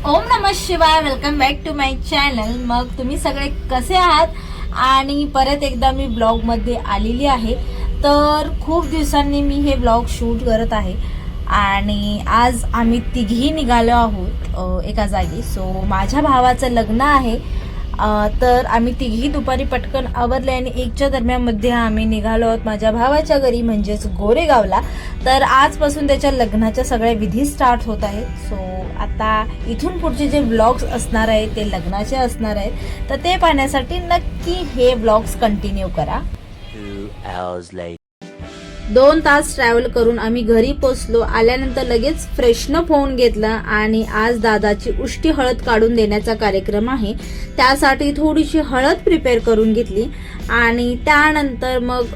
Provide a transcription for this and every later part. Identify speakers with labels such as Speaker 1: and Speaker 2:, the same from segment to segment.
Speaker 1: ओम नमः शिवाय. Welcome back to my channel. मग तुम्ही सगळे कसे आहात? आणि परत एकदा मी ब्लॉगमध्ये आलेली आहे. तर खूप दिवसांनी मी हे ब्लॉग शूट करत आहे आणि आज आम्ही तिघी निघालो आहोत एका जागी. सो माझ्या भावाचं लग्न आहे. तर आम्ही तिघी दुपारी पटकन आवरले आणि 1च्या दरम्यानमध्ये आम्ही निघालो आहोत माझ्या भावाच्या घरी म्हणजेच गोरेगावला. तर आजपासून त्याच्या लग्नाच्या सगळ्या विधी स्टार्ट होत आहेत. सो आता इथून पुढचे जे ब्लॉग्स असणार आहेत ते लग्नाचे असणार आहेत. तर ते पाहण्यासाठी नक्की हे ब्लॉग्स कंटिन्यू करा.
Speaker 2: 2 hours later.
Speaker 1: 2 तास ट्रॅव्हल करून आम्ही घरी पोचलो. आल्यानंतर लगेच फ्रेशनअप होऊन घेतलं आणि आज दादाची उष्टी हळद काढून देण्याचा कार्यक्रम आहे. त्यासाठी थोडीशी हळद प्रिपेअर करून घेतली आणि त्यानंतर मग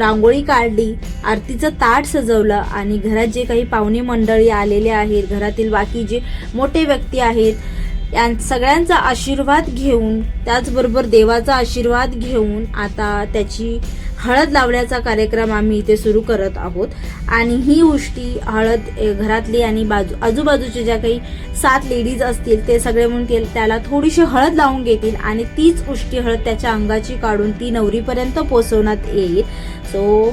Speaker 1: रांगोळी काढली, आरतीचं ताट सजवलं आणि घरात जे काही पाहुणे मंडळी आलेले आहेत, घरातील बाकी जे मोठे व्यक्ती आहेत या सगळ्यांचा आशीर्वाद घेऊन, त्याचबरोबर देवाचा आशीर्वाद घेऊन आता त्याची हळद लावण्याचा कार्यक्रम आम्ही इथे सुरू करत आहोत. आणि ही उष्टी हळद घरातली आणि आजूबाजूचे ज्या काही 7 लेडीज असतील ते सगळे म्हणून त्याला थोडीशी हळद लावून घेतील आणि तीच उष्टी हळद त्याच्या अंगाची काढून ती नवरीपर्यंत पोहोचवण्यात येईल. सो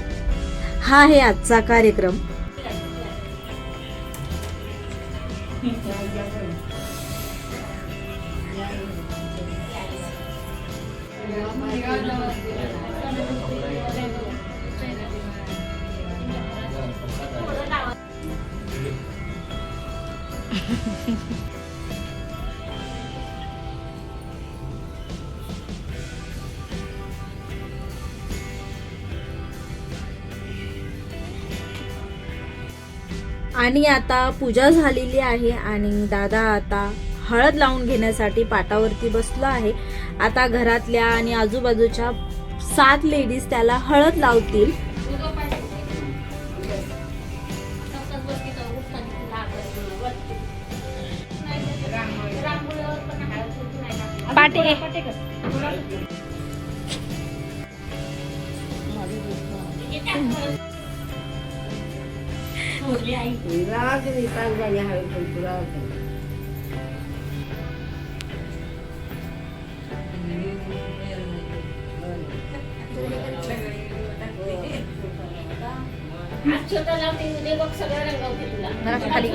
Speaker 1: हा आहे आजचा कार्यक्रम. आणि आता पूजा झालेली आहे आणि दादा आता हळद लावून घेण्यासाठी पाटावरती बसला आहे. आता घरातल्या आणि आजूबाजूच्या 7 लेडीज त्याला हळद लावतील. पाटे
Speaker 3: छोटा लावते उद्या बघ सगळं रंगवते तुला
Speaker 1: खाली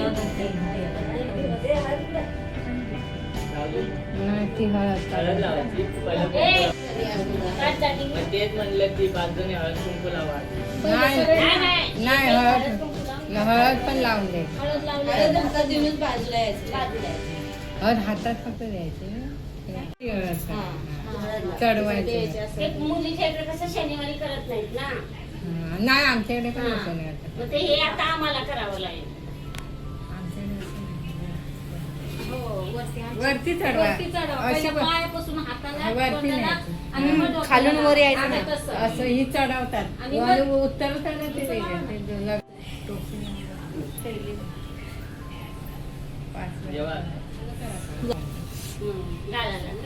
Speaker 4: तेच म्हणलं की 5 जणी हळद कुंकू लावा.
Speaker 3: नाही
Speaker 5: हळद पण लावून दे.
Speaker 3: हळद लावली
Speaker 1: हातात देऊनच बाजूला यायचं.
Speaker 5: हळद हातात फक्त द्यायची चढवायची.
Speaker 3: एक मुलीच्या इकडे कसं शनिवारी करत नाहीत ना.
Speaker 5: नाही आमच्याकडे पण असं नाही आता.
Speaker 3: मग ते हे आता आम्हाला करावं लागेल.
Speaker 5: वरती चढवा अशी
Speaker 3: पायापासून हाताला
Speaker 5: वरती
Speaker 3: तोंडाला
Speaker 5: न्यायची.
Speaker 3: आणि मग डोक्याला.
Speaker 1: खालून वर यायचं
Speaker 3: आणि
Speaker 1: नाही.
Speaker 3: तसं.
Speaker 5: असं ही चढवतात
Speaker 3: आणि
Speaker 5: वर
Speaker 3: मग-
Speaker 5: उतरवतात ते वेगळं. ते टोपी
Speaker 4: जेव्हा
Speaker 3: घालायला.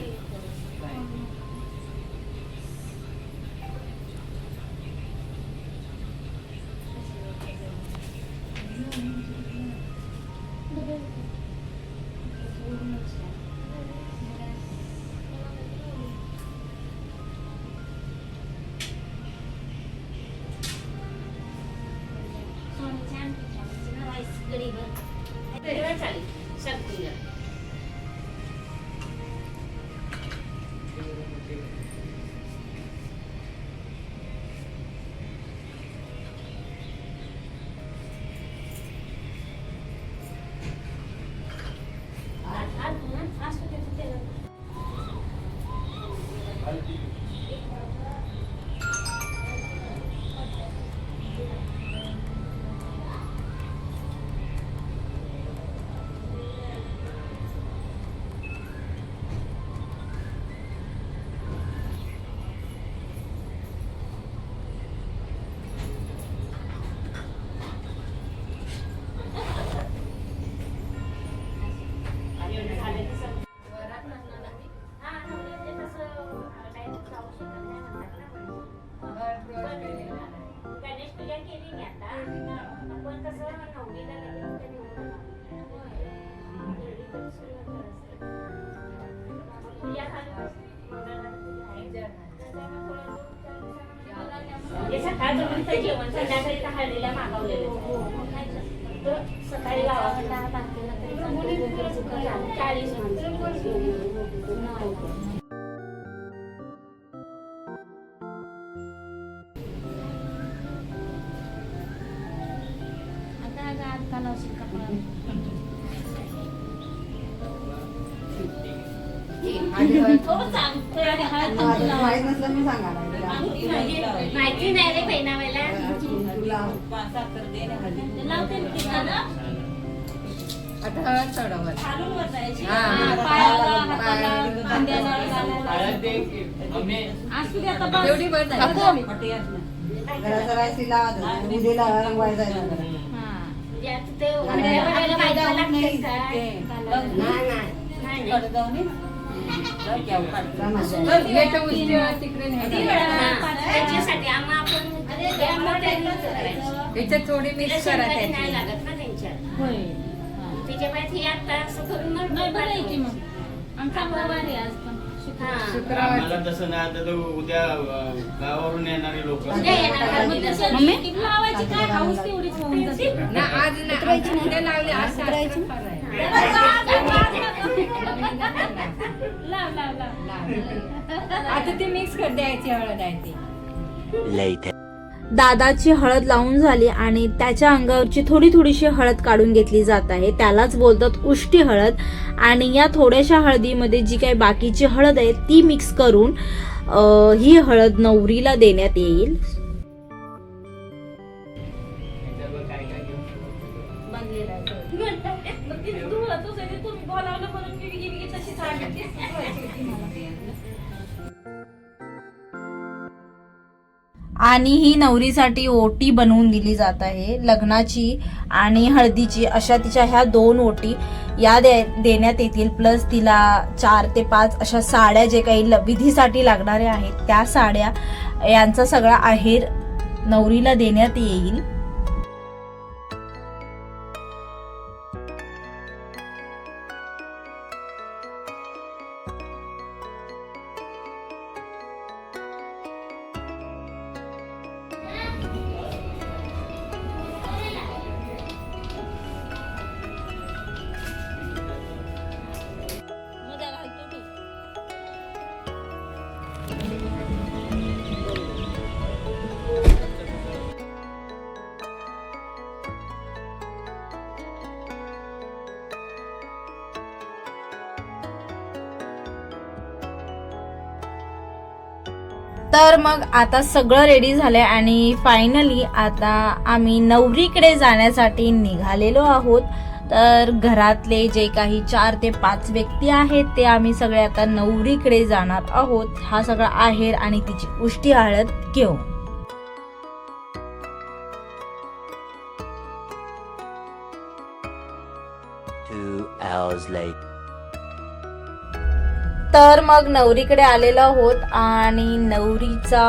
Speaker 3: चालेल शक्तीला. सकाळचं जेवण संध्याकाळी त्या हळदीला मागवलेलं तर सकाळी गावाकडे 10 तारखेला तरी 40 आता आजकाल औषध कपडा हो सांगतोय हळद कुंकू
Speaker 6: माहित नसलं मी सांगा
Speaker 3: माहिती नाही रे पहिनावायला लावते ना तिला
Speaker 5: आता हळद चढवत
Speaker 3: खालून वर जायची
Speaker 5: हा.
Speaker 3: पायाला हाताला खांद्याला
Speaker 4: हळद एक आम्ही
Speaker 3: असू दे आता बस.
Speaker 5: एवढी बस झाली.
Speaker 6: घराचा रायसी लावत उद्याला रंगवायचा आहे जरा.
Speaker 3: हा. यात ते उघड्या बघायला बायका लागते काय? नाही.
Speaker 5: लेट उशीर तिकडे नाही.
Speaker 3: त्याच्यासाठी आम्हा आपण
Speaker 5: त्याच्यात थोडी मिक्स करा
Speaker 3: नाही
Speaker 5: त्याची.
Speaker 3: लागत ना त्यांच्यात तिच्या बाहेर ही आता असं करून नाही बरं आहे की मग आमचा प्रवास आहे आज पण
Speaker 5: शुक्रवार
Speaker 7: मला तसं नाही आता तर उद्या गावावरून येणारे लोक
Speaker 3: लावायची काय हाऊस तेवढीच होऊन जाते
Speaker 5: ना आज ना उद्या लावले आज शास्त्र फराळ. आता ती मिक्स कर द्यायची हळद आहे ती.
Speaker 2: Later.
Speaker 1: दादाची हळद लावून झाली आणि त्याच्या अंगावरची थोडी थोडीशी हळद काढून घेतली जात आहे. त्यालाच बोलतात उष्टी हळद. आणि या थोड्याशा हळदीमध्ये जी काही बाकीची हळद आहे ती मिक्स करून ही हळद नवरीला देण्यात येईल. आणि ही नवरीसाठी ओटी बनवून दिली जात आहे लग्नाची आणि हळदीची. अशा तिच्या ह्या 2 ओटी या देण्यात येतील. प्लस तिला 4 ते 5 अशा साड्या जे काही विधीसाठी लागणाऱ्या आहेत त्या साड्या यांचा सगळा आहेर नवरीला देण्यात येईल. तर मग आता सगळं रेडी झालंय आणि फायनली आता आम्ही नवरीकडे जाण्यासाठी निघालेलो आहोत. तर घरातले जे काही 4 ते 5 व्यक्ती आहेत ते आम्ही सगळे आता नवरीकडे जाणार आहोत. हा सगळा आहेर आणि तिची उष्टी हळद घेऊन.
Speaker 2: Two hours later.
Speaker 1: तर मग नवरीकडे आलेलो आहोत आणि नवरीचा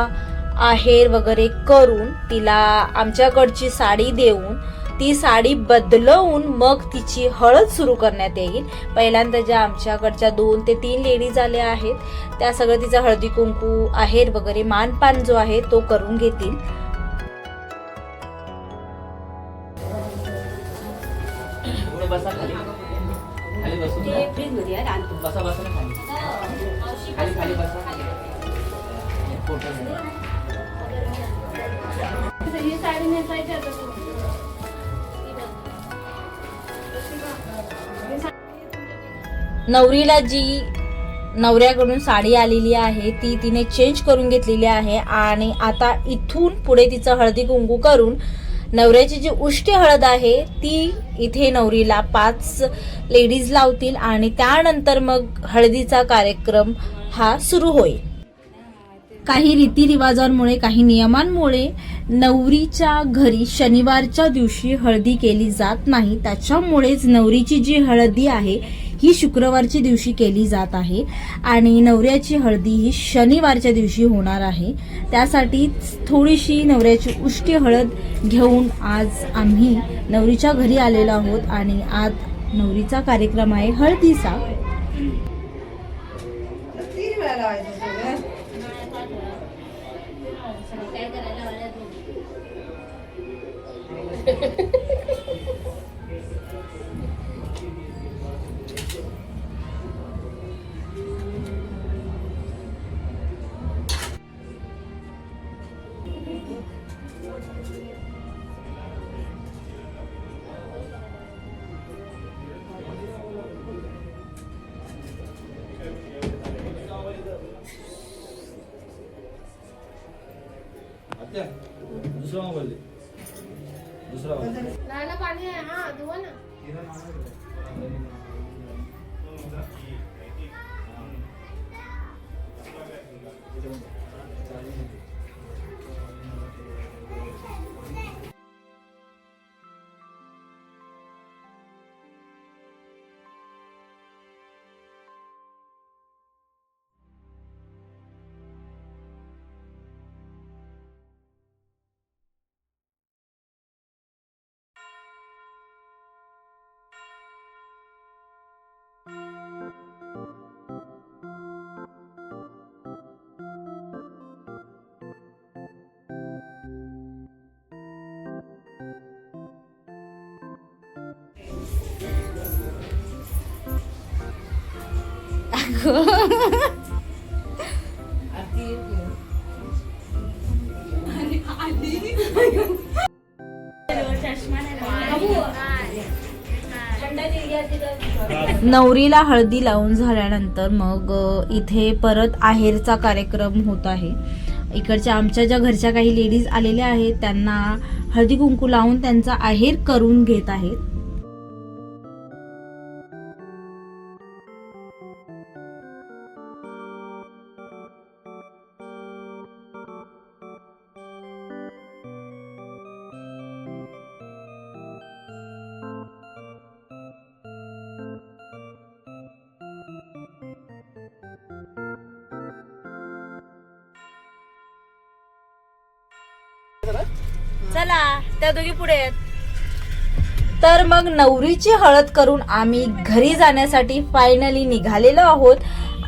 Speaker 1: आहेर वगैरे करून तिला आमच्याकडची साडी देऊन ती साडी बदलवून मग तिची हळद सुरू करण्यात येईल. पहिल्यांदा ज्या आमच्याकडच्या 2 ते 3 लेडीज आल्या आहेत त्या सगळं तिचा हळदी कुंकू आहेर वगैरे मानपान जो आहे तो करून घेतील.
Speaker 4: बसा खाली खाली बसून बसा बसा ना खाली खाली खाली बसा फोटो
Speaker 3: ही साडी नेसायची आता तू.
Speaker 1: नवरीला जी नवऱ्याकडून साडी आलेली आहे ती तिने चेंज करून घेतलेली आहे आणि आता इथून पुढे तिचं हळदी कुंकू करून नवऱ्याची जी उष्टी हळद आहे ती इथे नवरीला 5 लेडीज लावतील आणि त्यानंतर मग हळदीचा कार्यक्रम हा सुरू होईल. काही रीतिरिवाजांमुळे काही नियमांमुळे नवरीच्या घरी शनिवारच्या दिवशी हळदी केली जात नाही. त्याच्यामुळेच नवरीची जी हळदी आहे ही शुक्रवारच्या दिवशी केली जात आहे आणि नवऱ्याची हळदी ही शनिवारच्या दिवशी होणार आहे. त्यासाठी थोडीशी नवऱ्याची उष्टी हळद घेऊन आज आम्ही नवरीच्या घरी आलेलो आहोत आणि आज नवरीचा कार्यक्रम आहे हळदीचा.
Speaker 6: 3 वेळा लावायचं सगळं.
Speaker 3: काय करायला वाल्यात
Speaker 8: दुसरा मोबाईल दे. दुसरा
Speaker 5: नाला पाणी आहे हा धुवा ना.
Speaker 1: नवरीला हळदी लावून झाल्यानंतर मग इथे परत आहेरचा कार्यक्रम होत आहे. इकडच्या आमच्या ज्या घरच्या काही लेडीज आलेल्या आहेत त्यांना हळदी कुंकू लावून त्यांचा आहेर करून घेत आहेत. चला त्या दोघी पुढे आहेत. तर मग नवरीची हळद करून आम्ही घरी जाण्यासाठी फायनली निघालेलो आहोत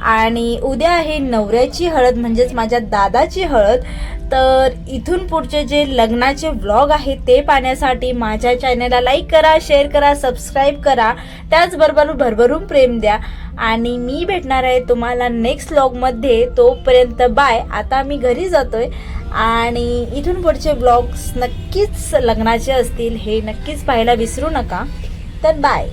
Speaker 1: आणि उद्या आहे नवऱ्याची हळद म्हणजेच माझ्या दादाची हळद. तर इथून पुढचे जे लग्नाचे व्लॉग आहेत ते पाहण्यासाठी माझ्या चॅनलला लाईक करा, शेअर करा, सबस्क्राईब करा, त्याचबरोबर भरभरून प्रेम द्या आणि मी भेटणार आहे तुम्हाला नेक्स्ट व्लॉगमध्ये. तोपर्यंत बाय. आता मी घरी जातोय आणि इथून पुढचे व्लॉग्स नक्कीच लग्नाचे असतील, हे नक्कीच पाहायला विसरू नका. तर बाय.